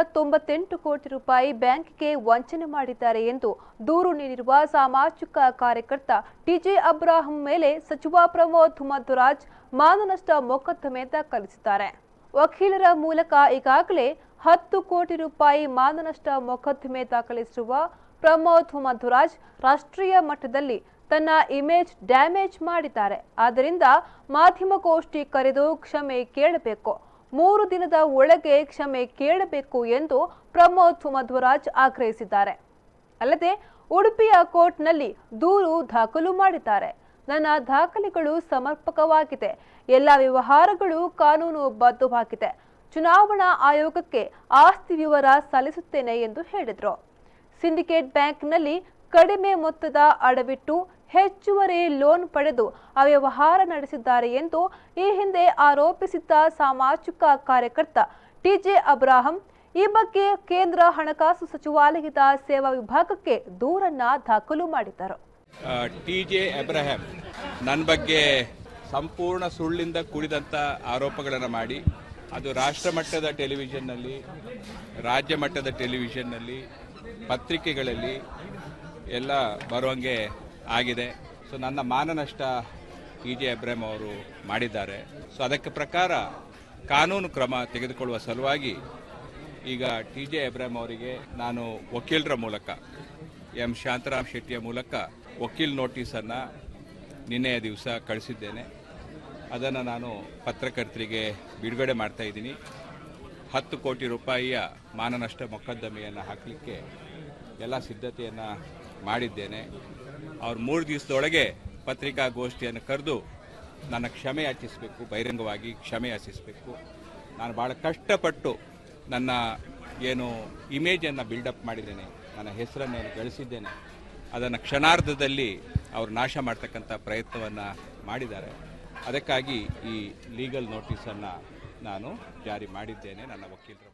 98 ಕೋಟಿ ರೂಪಾಯಿ ಬ್ಯಾಂಕ್ಗೆ ವಂಚನೆ ಮಾಡಿದ್ದಾರೆ ಎಂದು ದೂರು ನೀಡಿರುವ ಸಾಮಾಜಿಕ ಕಾರ್ಯಕರ್ತ ಟಿಜೆ ಅಬ್ರಾಹಂ ಮೇಲೆ ಸಚಿವ ಪ್ರಮೋದ್ ಮಧ್ವರಾಜ್ ಮಾನನಷ್ಟ ಮೊಕದ್ದಮೆ ದಾಖಲಿಸಿದ್ದಾರೆ. ವಕೀಲರ ಮೂಲಕ ಈಗಾಗಲೇ 10 ಕೋಟಿ ರೂಪಾಯಿ ಮಾನನಷ್ಟ ಮೊಕದ್ದಮೆ ದಾಖಲಿಸಿರುವ ಪ್ರಮೋದ್ ಮಧ್ವರಾಜ್ ರಾಷ್ಟ್ರೀಯ ಮಟ್ಟದಲ್ಲಿ ತನ್ನ ಇಮೇಜ್ ಡ್ಯಾಮೇಜ್ ಮಾಡಿದ್ದಾರೆ. ಆದ್ದರಿಂದ ಮಾಧ್ಯಮಗೋಷ್ಠಿ ಕರೆದು ಕ್ಷಮೆ ಕೇಳಬೇಕು, 3 ದಿನದ ಒಳಗೆ ಕ್ಷಮೆ ಕೇಳಬೇಕು ಎಂದು ಪ್ರಮೋದ್ ಮಧ್ವರಾಜ್ ಆಗ್ರಹಿಸಿದ್ದಾರೆ. ಅಲ್ಲದೆ ಉಡುಪಿಯ ಕೋರ್ಟ್ನಲ್ಲಿ ದೂರು ದಾಖಲು ಮಾಡಿದ್ದಾರೆ. ನನ್ನ ದಾಖಲೆಗಳು ಸಮರ್ಪಕವಾಗಿದೆ, ಎಲ್ಲ ವ್ಯವಹಾರಗಳು ಕಾನೂನು ಬದ್ಧವಾಗಿದೆ, ಚುನಾವಣಾ ಆಯೋಗಕ್ಕೆ ಆಸ್ತಿ ವಿವರ ಸಲ್ಲಿಸುತ್ತೇನೆ ಎಂದು ಹೇಳಿದರು. ಸಿಂಡಿಕೇಟ್ ಬ್ಯಾಂಕ್ನಲ್ಲಿ ಕಡಿಮೆ ಮೊತ್ತದ ಅಡವಿಟ್ಟು ಹೆಚ್ಚುವರಿ ಲೋನ್ ಪಡೆದು ಅವ್ಯವಹಾರ ನಡೆಸಿದ್ದಾರೆ ಎಂದು ಈ ಹಿಂದೆ ಆರೋಪಿಸಿದ್ದ ಸಾಮಾಜಿಕ ಕಾರ್ಯಕರ್ತ ಟಿಜೆ ಅಬ್ರಾಹಂ ಈ ಬಗ್ಗೆ ಕೇಂದ್ರ ಹಣಕಾಸು ಸಚಿವಾಲಯದ ಸೇವಾ ವಿಭಾಗಕ್ಕೆ ದೂರನ್ನ ದಾಖಲು ಮಾಡಿದ್ದರು. ಟಿಜೆ ಅಬ್ರಾಹಂ ನನ್ನ ಬಗ್ಗೆ ಸಂಪೂರ್ಣ ಸುಳ್ಳಿಂದ ಕೂಡಿದಂಥ ಆರೋಪಗಳನ್ನು ಮಾಡಿ ಅದು ರಾಷ್ಟ್ರ ಮಟ್ಟದ ಟೆಲಿವಿಷನ್ನಲ್ಲಿ, ರಾಜ್ಯ ಮಟ್ಟದ ಟೆಲಿವಿಷನ್ನಲ್ಲಿ, ಪತ್ರಿಕೆಗಳಲ್ಲಿ ಎಲ್ಲ ಬರುವಂಗೆ ಆಗಿದೆ. ಸೊ ನನ್ನ ಮಾನನಷ್ಟ ಟಿಜೆ ಅಬ್ರಾಹಂ ಅವರು ಮಾಡಿದ್ದಾರೆ. ಸೊ ಅದಕ್ಕೆ ಪ್ರಕಾರ ಕಾನೂನು ಕ್ರಮ ತೆಗೆದುಕೊಳ್ಳುವ ಸಲುವಾಗಿ ಈಗ ಟಿಜೆ ಅಬ್ರಾಹಂ ಅವರಿಗೆ ನಾನು ವಕೀಲರ ಮೂಲಕ ಎಂ ಶಾಂತರಾಮ್ ಶೆಟ್ಟಿಯ ಮೂಲಕ ವಕೀಲ್ ನೋಟಿಸನ್ನು ನಿನ್ನೆಯ ದಿವಸ ಕಳಿಸಿದ್ದೇನೆ. ಅದನ್ನು ನಾನು ಪತ್ರಕರ್ತರಿಗೆ ಬಿಡುಗಡೆ ಮಾಡ್ತಾ ಇದ್ದೀನಿ. 10 ಕೋಟಿ ರೂಪಾಯಿಯ ಮಾನನಷ್ಟ ಮೊಕದ್ದಮೆಯನ್ನು ಹಾಕಲಿಕ್ಕೆ ಎಲ್ಲ ಸಿದ್ಧತೆಯನ್ನು ಮಾಡಿದ್ದೇನೆ. ಅವ್ರು 3 ದಿವಸದೊಳಗೆ ಪತ್ರಿಕಾಗೋಷ್ಠಿಯನ್ನು ಕರೆದು ನನ್ನ ಕ್ಷಮೆ ಯಾಚಿಸಬೇಕು, ಬಹಿರಂಗವಾಗಿ ಕ್ಷಮೆ ಯಾಚಿಸಬೇಕು. ನಾನು ಭಾಳ ಕಷ್ಟಪಟ್ಟು ನನ್ನ ಏನು ಇಮೇಜನ್ನು ಬಿಲ್ಡಪ್ ಮಾಡಿದ್ದೇನೆ, ನನ್ನ ಹೆಸರನ್ನೇನು ಗಳಿಸಿದ್ದೇನೆ, ಅದನ್ನು ಕ್ಷಣಾರ್ಧದಲ್ಲಿ ಅವರು ನಾಶ ಮಾಡ್ತಕ್ಕಂಥ ಪ್ರಯತ್ನವನ್ನು ಮಾಡಿದ್ದಾರೆ. ಅದಕ್ಕಾಗಿ ಈ ಲೀಗಲ್ ನೋಟಿಸನ್ನು ನಾನು ಜಾರಿ ಮಾಡಿದ್ದೇನೆ ನನ್ನ ವಕೀಲರ